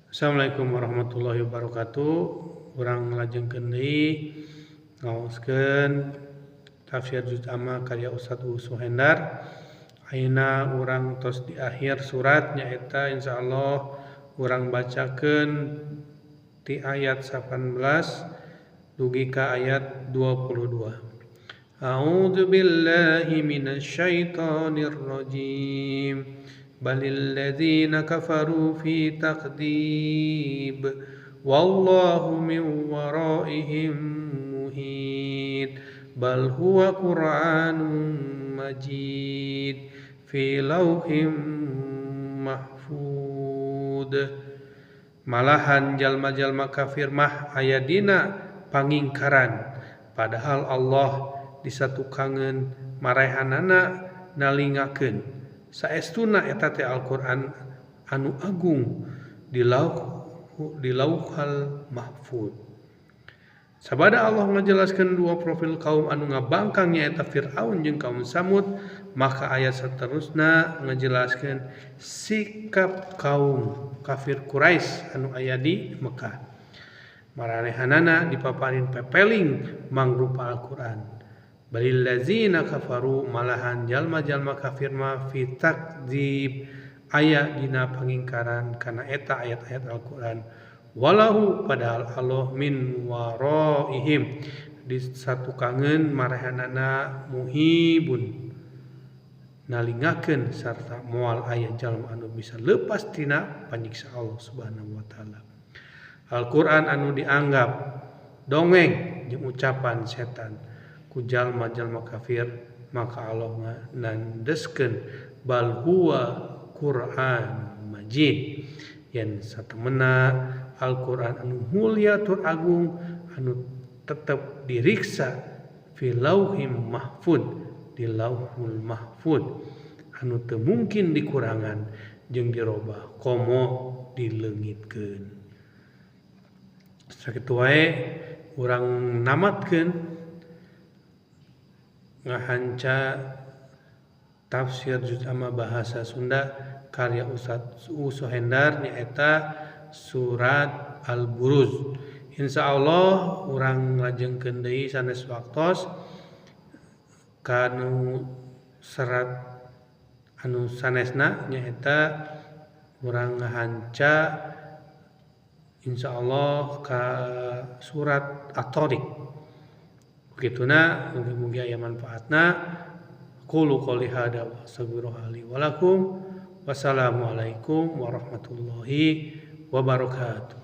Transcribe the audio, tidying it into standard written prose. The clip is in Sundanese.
Assalamualaikum warahmatullahi wabarakatuh. Urang nglajengkeun deui ngaoskeun tafsir juz amma karya Ustaz Suhendar. Ayeuna urang tos di akhir surat nyaeta insyaallah urang bacakeun ti ayat 18 dugi ka ayat 22. A'udzu billahi minasy syaithanir rajim. Balil ladzina kafaru fi taqdib wallahu min waraihim muhit bal huwa qur'anun majid fi lauhim mahfud. Malahan jalma-jalma kafir mah aya dina pangingkaran padahal Allah disatukangeun marehanana nalingakeun saestuna eta teh Al-Qur'an anu agung di lauhal mahfud. Sabada Allah ngajelaskeun dua profil kaum anu ngabangkang nyaeta Firaun jeung kaum Samud, maka ayat saterusna ngajelaskeun sikap kaum kafir Quraisy anu aya di Mekah. Maranehanana dipaparin pepeling mangrupa Al-Qur'an. Balil ladzina kafaru malahan jalma-jalma kafir mah fi takdzib aya dina pangingkaran kana eta ayat-ayat Al-Qur'an. Walahu padahal Allah min waraihim disatukangeun marehanana muhibun nalingakeun sarta moal aya jalma anu bisa leupas tina panyiksa Allah Subhanahu wa taala. Al-Qur'an anu dianggap dongeng jeung ucapan setan ku jalma-jalma kafir maka Allah nandeskeun bal huwa Qur'an majid yen satemena Al-Qur'an anu mulia tur agung anu tetep diriksa fi lauhim mahfud di lauhul mahfud anu teu mungkin dikurangan jeung dirobah komo dileungitkeun. Sakitu wae urang namatkeun ngahanca tafsir juz amma bahasa Sunda karya Ustaz Suhendar nyaeta surat Al-Buruz. Insyaallah urang ngajengkeun deui sanes waktos kanu serat anu sanesna nyaeta urang ngahanca insyaallah ka surat At-Thariq. Begituna mugi-mugi aya manfaatna. Qulu qouli hada wa astaghfirullaha li wa lakum. Wassalamualaikum warahmatullahi wabarakatuh.